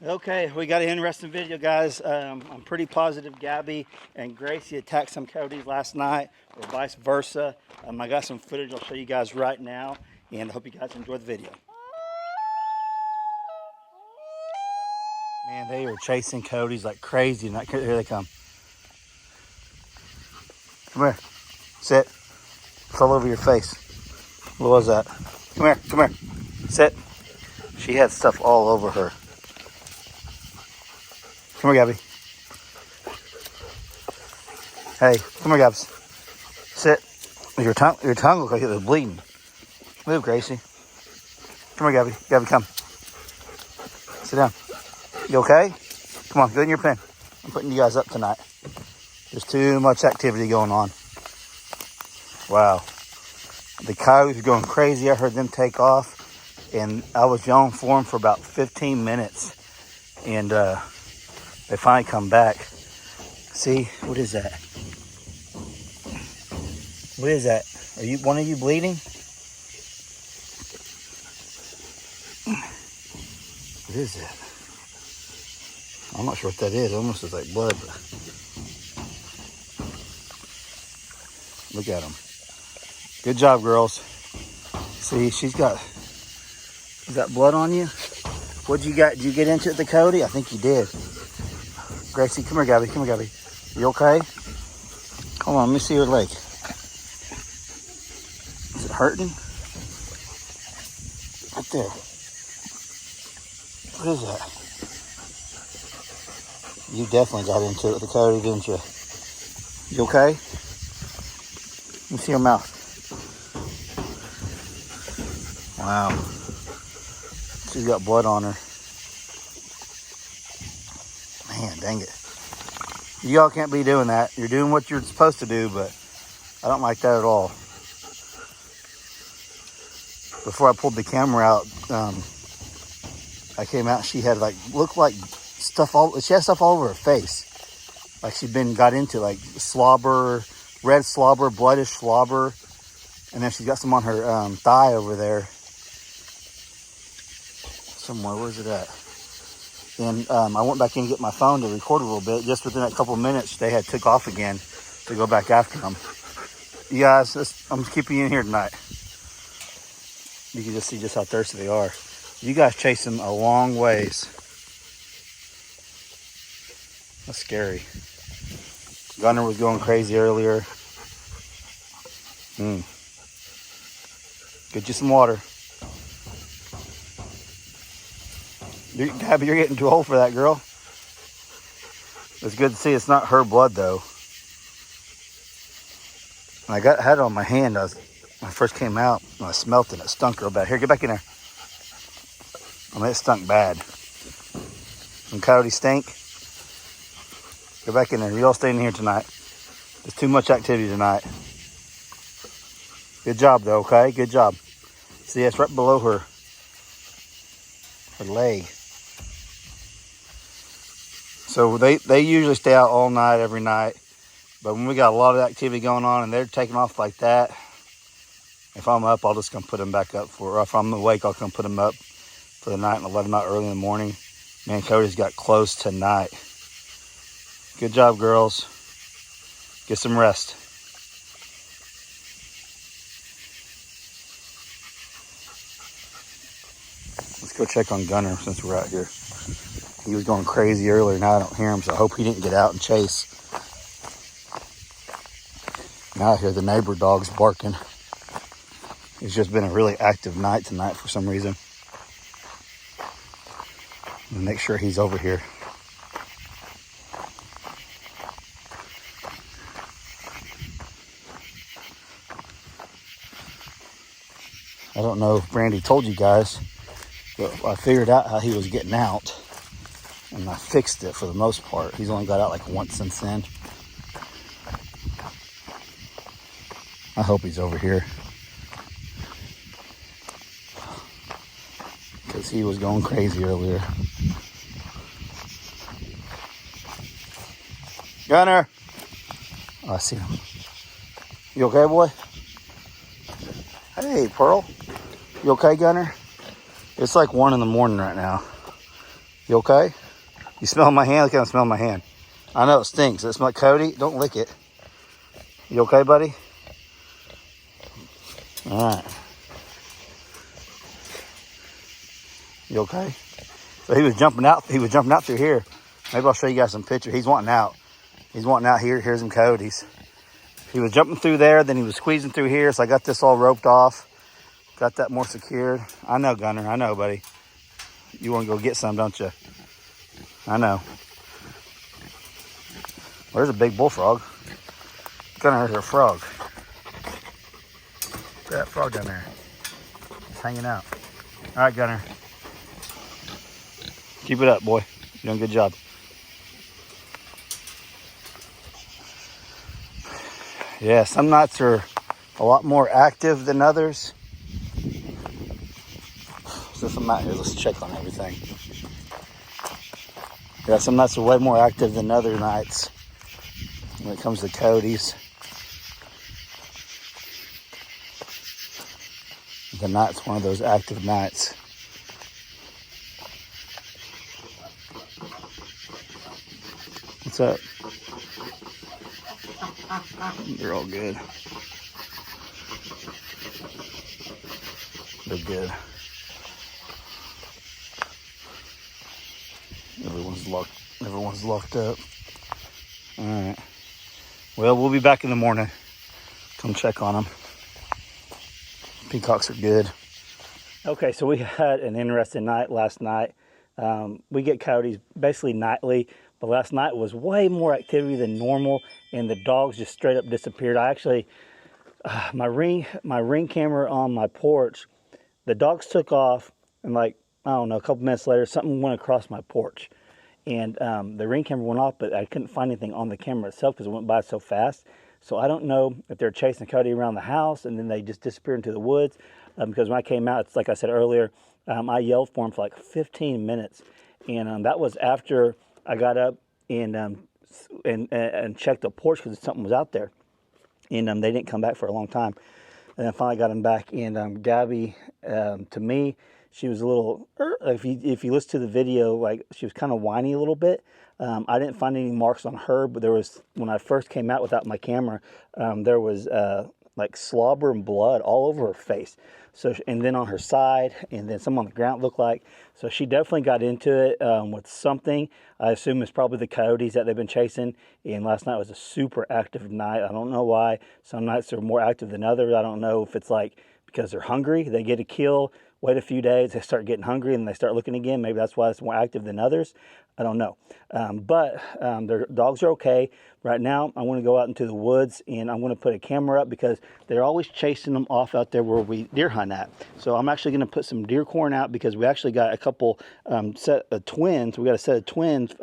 Okay, we got an interesting video, guys. I'm pretty positive Gabby and Gracie attacked some coyotes last night, or vice versa. I got some footage I'll show you guys right now, and I hope you guys enjoy the video. Man, they are chasing coyotes like crazy. Here they come. Come here. Sit. It's all over your face. What was that? Come here. Come here. Sit. She had stuff all over her. Come here, Gabby. Hey, come here, Gabs. Sit. Your tongue looks like it was bleeding. Move, Gracie. Come here, Gabby. Gabby, come. Sit down. You okay? Come on, go in your pen. I'm putting you guys up tonight. There's too much activity going on. Wow. The coyotes are going crazy. I heard them take off, and I was yelling for them for about 15 minutes, and they finally come back. See, what is that? What is that? Are you one of you bleeding? What is that? I'm not sure what that is. It almost looks like blood. But look at them. Good job, girls. See, she's got blood on you. What'd you got? Did you get into it, the Coyote? I think you did. Gracie, come here, Gabby. Come here, Gabby. You okay? Hold on, let me see your leg. Is it hurting? Right there. What is that? You definitely got into it with the Coyote, didn't you? You okay? Let me see your mouth. Wow. She's got blood on her. Man, dang it. Y'all can't be doing that. You're doing what you're supposed to do, but I don't like that at all. Before I pulled the camera out, I came out, she had looked like stuff she had stuff all over her face. Like she'd got into like slobber, red slobber, bloodish slobber. And then she's got some on her thigh over there. Somewhere, where's it at? And I went back in to get my phone to record a little bit. Just within a couple of minutes, they had took off again to go back after them. You guys, I'm keeping you in here tonight. You can just see just how thirsty they are. You guys chase them a long ways. That's scary. Gunner was going crazy earlier. Get you some water. Gabby, you're getting too old for that, girl. It's good to see it's not her blood, though. And I had it on my hand when I first came out, and I smelt it, and it stunk real bad. Here, get back in there. I mean, it stunk bad. Some coyotes stink. Get back in there. You all stay in here tonight. There's too much activity tonight. Good job, though, okay? Good job. See, it's right below her leg. So they usually stay out all night, every night. But when we got a lot of activity going on and they're taking off like that, if I'm up, I'll just come put them back up or if I'm awake, I'll come put them up for the night and I'll let them out early in the morning. Man, Cody's got close tonight. Good job, girls. Get some rest. Let's go check on Gunner since we're out here. He was going crazy earlier. Now I don't hear him, so I hope he didn't get out and chase. Now I hear the neighbor dogs barking. It's just been a really active night tonight for some reason. I'm gonna make sure he's over here. I don't know if Brandy told you guys, but I figured out how he was getting out, and I fixed it for the most part. He's only got out like once since then. I hope he's over here, because he was going crazy earlier. Gunner! Oh, I see him. You okay, boy? Hey, Pearl. You okay, Gunner? It's like 1 in the morning right now. You okay? You smelling my hand? Look how I'm smelling my hand. I know it stinks. It smells like Cody. Don't lick it. You okay, buddy? All right. You okay? So he was jumping out. He was jumping out through here. Maybe I'll show you guys some pictures. He's wanting out. He's wanting out here. Here's some Coyotes. He was jumping through there. Then he was squeezing through here. So I got this all roped off. Got that more secured. I know, Gunner. I know, buddy. You want to go get some, don't you? I know. Well, there's a big bullfrog. Gunner, there's a frog. Look at that frog down there. It's hanging out. All right, Gunner. Keep it up, boy. You're doing a good job. Yeah, some nights are a lot more active than others. So if I'm out here, let's check on everything. Yeah, some nights are way more active than other nights when it comes to coyotes. The night's one of those active nights. What's up? They're all good. They're good. Everyone's locked up. All right. Well, we'll be back in the morning. Come check on them. Peacocks are good. Okay, so we had an interesting night last night. We get coyotes basically nightly, but last night was way more activity than normal, and the dogs just straight up disappeared. I actually, my ring camera on my porch, the dogs took off, and like, I don't know, a couple minutes later, something went across my porch. And the ring camera went off, but I couldn't find anything on the camera itself because it went by so fast. So I don't know if they're chasing a coyote around the house and then they just disappear into the woods. Because when I came out, it's like I said earlier, I yelled for them for like 15 minutes. And that was after I got up and checked the porch because something was out there. And they didn't come back for a long time. And then finally got them back. And Gabby, to me, she was a little, if you listen to the video, like she was kind of whiny a little bit. I didn't find any marks on her, but there was, when I first came out without my camera, there was like slobber and blood all over her face. So, and then on her side, and then some on the ground looked like. So she definitely got into it with something. I assume it's probably the coyotes that they've been chasing. And last night was a super active night. I don't know why. Some nights are more active than others. I don't know if it's like because they're hungry, they get a kill. Wait a few days, they start getting hungry and they start looking again. Maybe that's why it's more active than others. I don't know. But their dogs are okay. Right now, I want to go out into the woods and I'm going to put a camera up because they're always chasing them off out there where we deer hunt at. So I'm actually going to put some deer corn out because we actually got a couple set of twins. We got a set of twins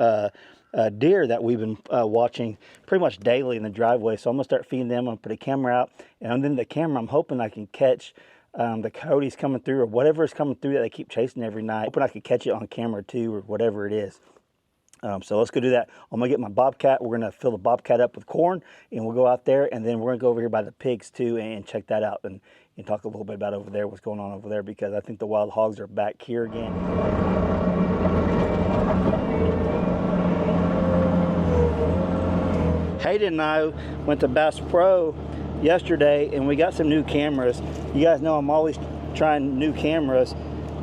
deer that we've been watching pretty much daily in the driveway. So I'm going to start feeding them. I'm going to put a camera out. And then the camera, I'm hoping I can catch the coyotes coming through or whatever is coming through that they keep chasing every night. Hoping I could catch it on camera too or whatever it is. So let's go do that. I'm going to get my bobcat. We're going to fill the bobcat up with corn and we'll go out there and then we're going to go over here by the pigs too and check that out and talk a little bit about over there, what's going on over there because I think the wild hogs are back here again. Hayden and I went to Bass Pro yesterday and we got some new cameras. You guys know I'm always trying new cameras.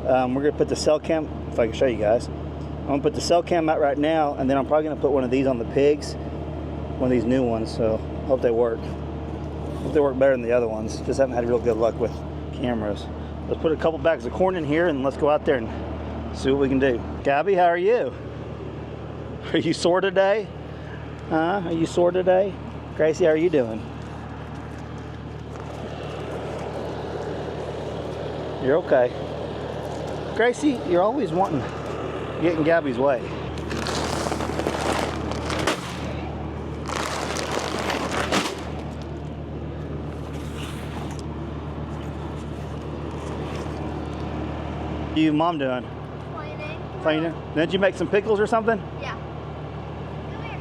We're going to put the cell cam, if I can show you guys. I'm going to put the cell cam out right now and then I'm probably going to put one of these on the pigs. One of these new ones, so hope they work. Hope they work better than the other ones. Just haven't had real good luck with cameras. Let's put a couple bags of corn in here and let's go out there and see what we can do. Gabby, how are you? Are you sore today? Are you sore today? Gracie, how are you doing? You're okay. Gracie, you're always wanting, getting Gabby's way. What you mom doing? Cleaning. Cleaning? Didn't you make some pickles or something? Yeah. Come here.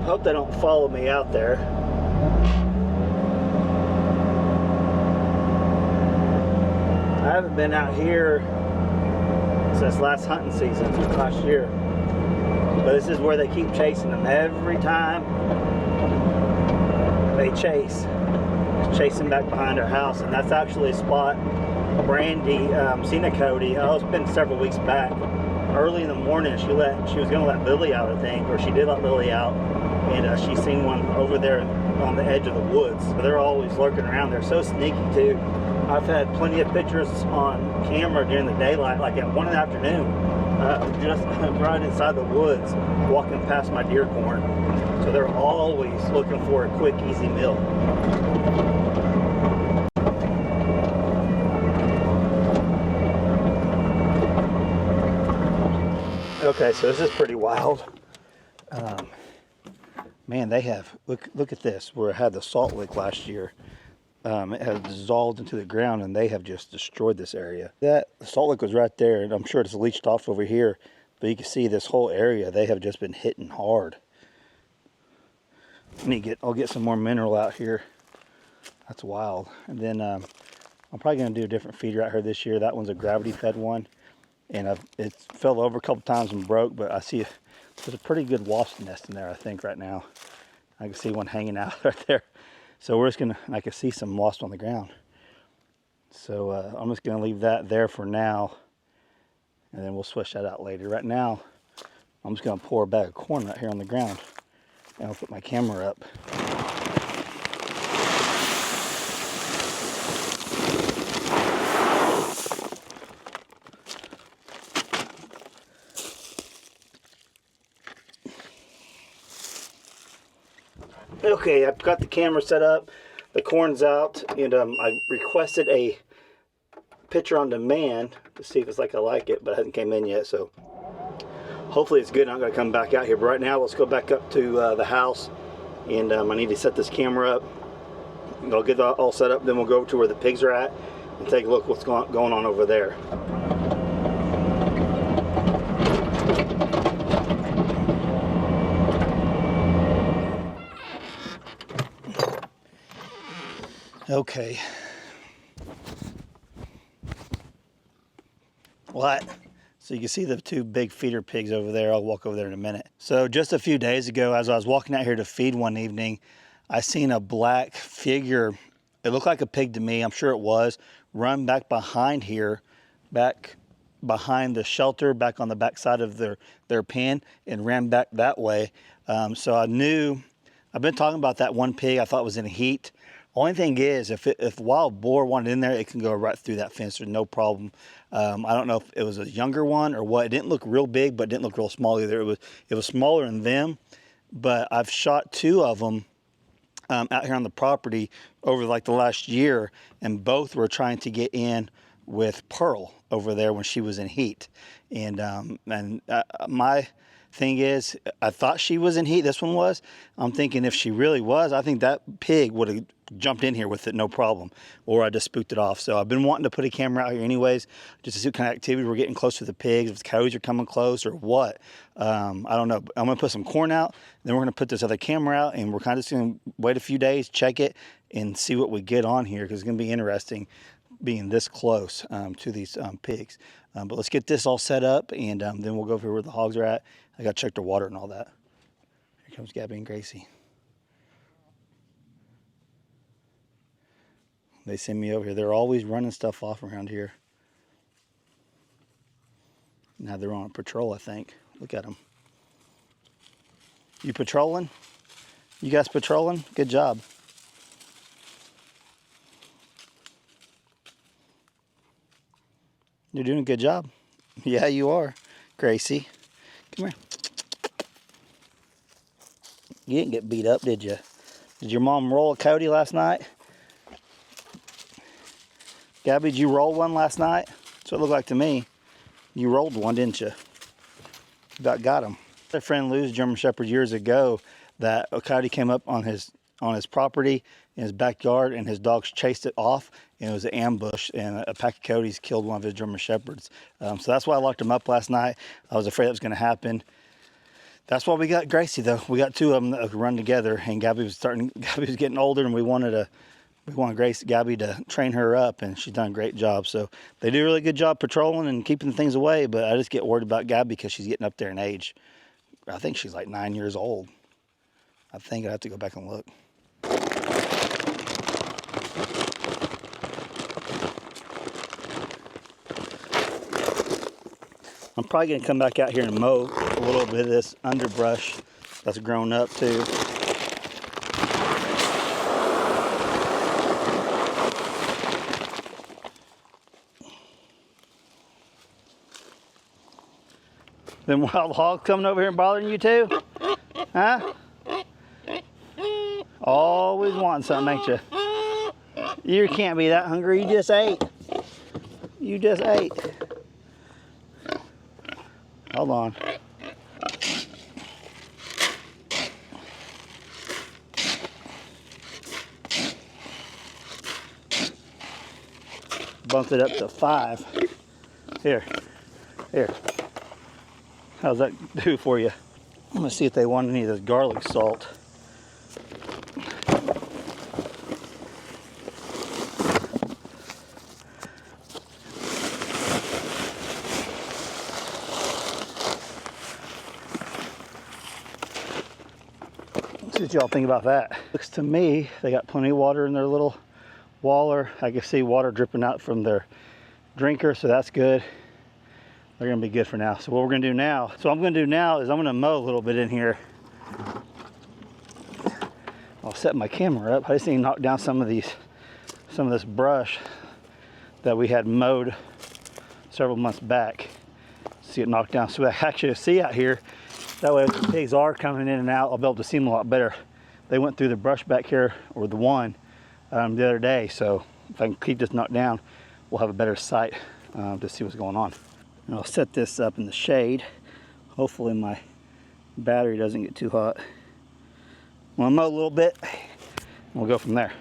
Hope they don't follow me out there. I haven't been out here since last hunting season, last year. But this is where they keep chasing them. Every time they chasing back behind our house. And that's actually a spot Brandy seen a coyote. It's been several weeks back. Early in the morning, she was going to let Lily out, I think, or she did let Lily out, and she seen one over there on the edge of the woods. So they're always lurking around. They're so sneaky too. I've had plenty of pictures on camera during the daylight, like at 1 in the afternoon, just right inside the woods, walking past my deer corn. So they're always looking for a quick, easy meal. Okay, so this is pretty wild. Man, they have, look at this, where it had the salt lick last year. It has dissolved into the ground, and they have just destroyed this area. That salt lick was right there, and I'm sure it's leached off over here, but you can see this whole area, they have just been hitting hard. I'll get some more mineral out here. That's wild. And then I'm probably gonna do a different feeder out here this year. That one's a gravity fed one. And it fell over a couple times and broke, but I see there's a pretty good wasp nest in there, I think, right now. I can see one hanging out right there. So we're just I can see some wasps on the ground. So I'm just gonna leave that there for now, and then we'll switch that out later. Right now, I'm just gonna pour a bag of corn right here on the ground, and I'll put my camera up. Okay, I've got the camera set up, the corn's out, and I requested a picture on demand to see if it's like I like it, but it hasn't came in yet, so hopefully it's good. I'm going to come back out here, but right now let's go back up to the house, and I need to set this camera up. I'll get that all set up, then we'll go over to where the pigs are at and take a look what's going on over there. Okay. What? So you can see the two big feeder pigs over there. I'll walk over there in a minute. So just a few days ago, as I was walking out here to feed one evening, I seen a black figure. It looked like a pig to me. I'm sure it was. Run back behind here, back behind the shelter, back on the back side of their pen, and ran back that way. So I knew, I've been talking about that one pig I thought was in heat. Only thing is, if wild boar wanted in there, it can go right through that fence. There's no problem. I don't know if it was a younger one or what. It didn't look real big, but it didn't look real small either. It was smaller than them. But I've shot 2 of them out here on the property over like the last year, and both were trying to get in with Pearl over there when she was in heat. And my thing is, I thought she was in heat. This one was. I'm thinking if she really was, I think that pig would have jumped in here with it, no problem, or I just spooked it off. So I've been wanting to put a camera out here anyways, just to see what kind of activity we're getting close to the pigs, if the coyotes are coming close or what. I don't know. I'm gonna put some corn out, then we're gonna put this other camera out, and we're kind of just gonna wait a few days, check it, and see what we get on here, because it's gonna be interesting being this close to these pigs. But let's get this all set up, and then we'll go over where the hogs are at. I gotta check their water and all that. Here comes Gabby and Gracie. They send me over here. They're always running stuff off around here. Now they're on patrol, I think. Look at them. You patrolling? You guys patrolling? Good job. You're doing a good job. Yeah, you are, Gracie. Come here. You didn't get beat up, did you? Did your mom roll a coyote last night? Gabby, did you roll one last night? That's what it looked like to me. You rolled one, didn't you? About got him. A friend Lou's German Shepherd years ago, that a coyote came up on his property in his backyard, and his dogs chased it off, and it was an ambush, and a pack of coyotes killed one of his German Shepherds. So that's why I locked him up last night. I was afraid that was going to happen. That's why we got Gracie, though. We got 2 of them that could run together, and Gabby was getting older, and we wanted Gabby to train her up, and she's done a great job. So they do a really good job patrolling and keeping things away, but I just get worried about Gabby because she's getting up there in age. I think she's like 9 years old. I think I'd have to go back and look. I'm probably gonna come back out here and mow a little bit of this underbrush that's grown up too. Them wild hogs coming over here and bothering you too? Huh? Always wanting something, ain't you? You can't be that hungry, you just ate. You just ate. Hold on. Bumped it up to 5. Here. How's that do for you? I'm gonna see if they want any of this garlic salt. See what y'all think about that. Looks to me they got plenty of water in their little waller. I can see water dripping out from their drinker, so that's good. They're gonna be good for now. So what we're gonna do now, is I'm gonna mow a little bit in here. I'll set my camera up. I just need to knock down some of this brush that we had mowed several months back. See it knocked down so I actually see out here. That way if the pigs are coming in and out, I'll be able to see them a lot better. They went through the brush back here, or the one, the other day. So if I can keep this knocked down, we'll have a better sight to see what's going on. And I'll set this up in the shade. Hopefully my battery doesn't get too hot. We'll mow a little bit, and we'll go from there.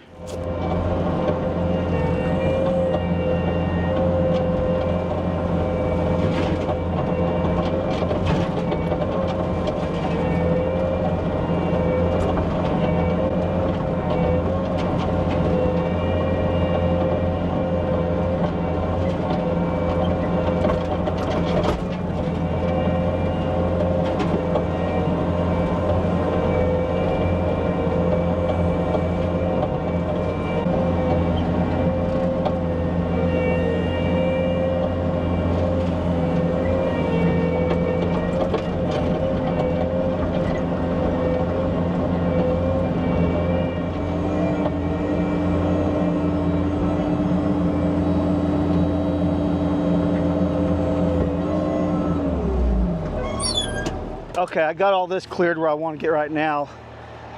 Okay, I got all this cleared where I want to get right now.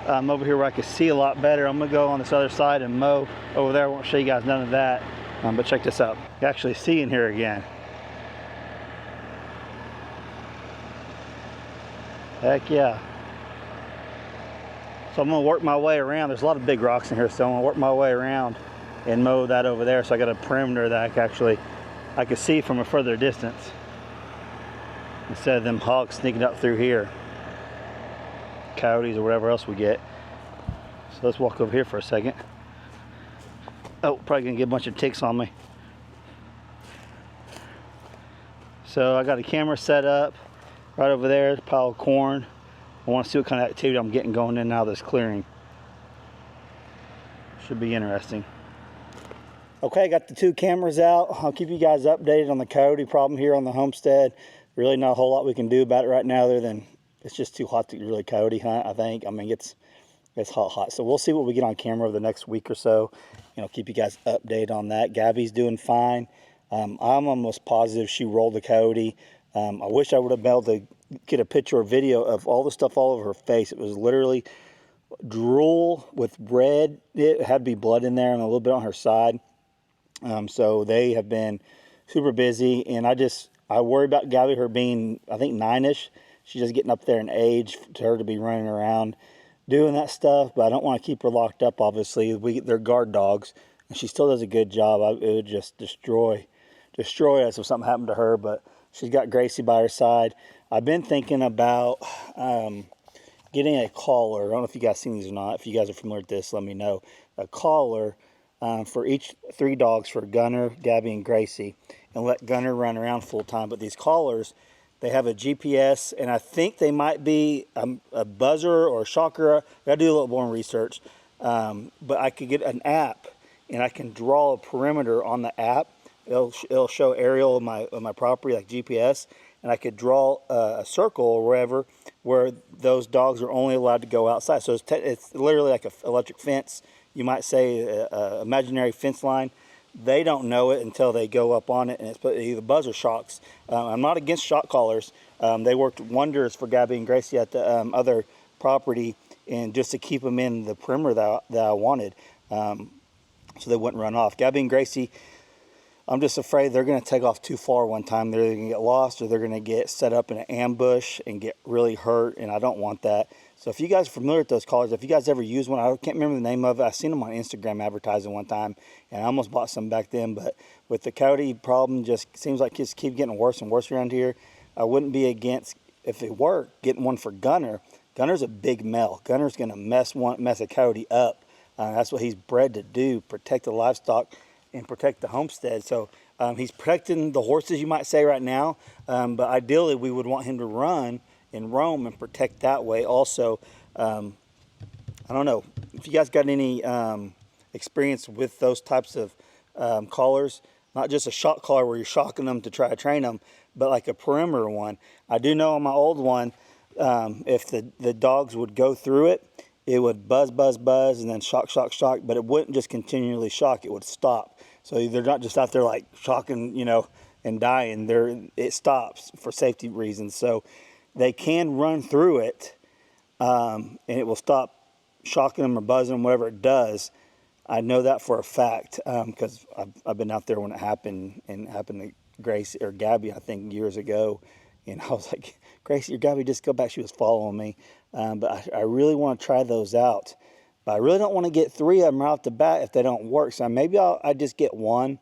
Over here where I can see a lot better. I'm gonna go on this other side and mow over there. I won't show you guys none of that, but check this out. You actually see in here again. Heck yeah. So I'm gonna work my way around. There's a lot of big rocks in here, so I'm gonna work my way around and mow that over there. So I got a perimeter that I can see from a further distance, instead of them hogs sneaking up through here, coyotes or whatever else we get. So let's walk over here for a second. Oh, probably gonna get a bunch of ticks on me. So I got a camera set up right over there, a pile of corn. I want to see what kind of activity I'm getting going in now this clearing. Should be interesting. Okay, got the 2 cameras out. I'll keep you guys updated on the coyote problem here on the homestead. Really not a whole lot we can do about it right now, other than it's just too hot to really coyote hunt, I think. I mean, it's hot. So we'll see what we get on camera over the next week or so. And I'll keep you guys updated on that. Gabby's doing fine. I'm almost positive she rolled a coyote. I wish I would have been able to get a picture or video of all the stuff all over her face. It was literally drool with red. It had to be blood in there and a little bit on her side. So they have been super busy, and I worry about Gabby, her being, I think, 9-ish. She's just getting up there in age to her to be running around doing that stuff, but I don't want to keep her locked up, obviously. They're guard dogs, and she still does a good job. It would just destroy us if something happened to her, but she's got Gracie by her side. I've been thinking about getting a collar. I don't know if you guys seen these or not. If you guys are familiar with this, let me know. A collar for each 3 dogs, for Gunner, Gabby, and Gracie, and let Gunner run around full time. But these collars, They have a GPS, and I think they might be a buzzer or a shocker. I got to do a little more research. But I could get an app, and I can draw a perimeter on the app. It'll show aerial of my property, like GPS, and I could draw a circle or wherever where those dogs are only allowed to go outside. So it's literally like an electric fence. You might say a imaginary fence line. They don't know it until they go up on it, and it's either buzzer shocks. I'm not against shock collars. They worked wonders for Gabby and Gracie at the other property, and just to keep them in the perimeter that I wanted, so they wouldn't run off. Gabby and Gracie, I'm just afraid they're going to take off too far one time. They're either going to get lost or they're going to get set up in an ambush and get really hurt, and I don't want that. So if you guys are familiar with those collars, if you guys ever use one, I can't remember the name of it. I seen them on Instagram advertising one time, and I almost bought some back then. But with the Coyote problem, just seems like it's keep getting worse and worse around here. I wouldn't be against, if it worked, getting one for Gunner. Gunner's a big male. Gunner's going to mess a Coyote up. That's what he's bred to do, protect the livestock and protect the homestead. So he's protecting the horses, you might say, right now. But ideally, we would want him to run and roam and protect that way also. I don't know if you guys got any experience with those types of collars, not just a shock collar where you're shocking them to try to train them, but like a perimeter one. I do know on my old one, if the dogs would go through it, it would buzz, buzz, buzz, and then shock, shock, shock, but it wouldn't just continually shock, it would stop. So they're not just out there like shocking, and dying. It stops for safety reasons. So they can run through it, and it will stop shocking them or buzzing them, whatever it does. I know that for a fact, because I've been out there when it happened, and it happened to Grace or Gabby, I think, years ago. And I was like, Gracie or Gabby, just go back. She was following me. But I really want to try those out. But I really don't want to get 3 of them right off the bat if they don't work. So maybe I just get one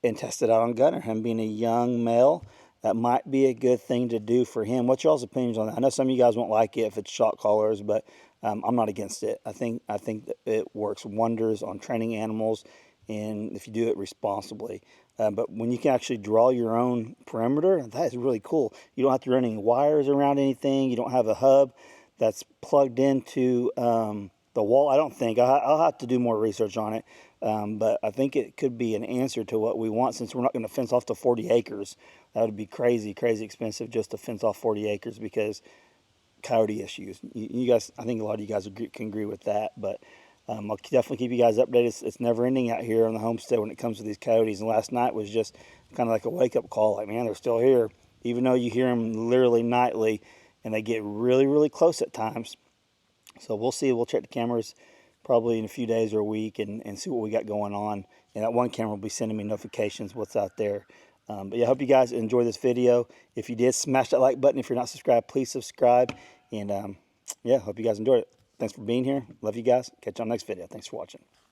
and test it out on Gunner. Him being a young male, that might be a good thing to do for him. What's y'all's opinions on that? I know some of you guys won't like it if it's shock collars, but I'm not against it. I think that it works wonders on training animals, and if you do it responsibly. But when you can actually draw your own perimeter, that is really cool. You don't have to run any wires around anything. You don't have a hub that's plugged into the wall. I don't think. I'll have to do more research on it. But I think it could be an answer to what we want, since we're not going to fence off to 40 acres. That would be crazy, crazy expensive just to fence off 40 acres because Coyote issues. You guys, I think a lot of you guys can agree with that. But I'll definitely keep you guys updated. It's never ending out here on the homestead when it comes to these coyotes. And last night was just kind of like a wake-up call. Like, man, they're still here. Even though you hear them literally nightly, and they get really, really close at times. So we'll see. We'll check the cameras probably in a few days or a week and see what we got going on. And that one camera will be sending me notifications what's out there. But yeah, I hope you guys enjoy this video. If you did, smash that like button. If you're not subscribed, please subscribe. And yeah, hope you guys enjoyed it. Thanks for being here. Love you guys. Catch you on the next video. Thanks for watching.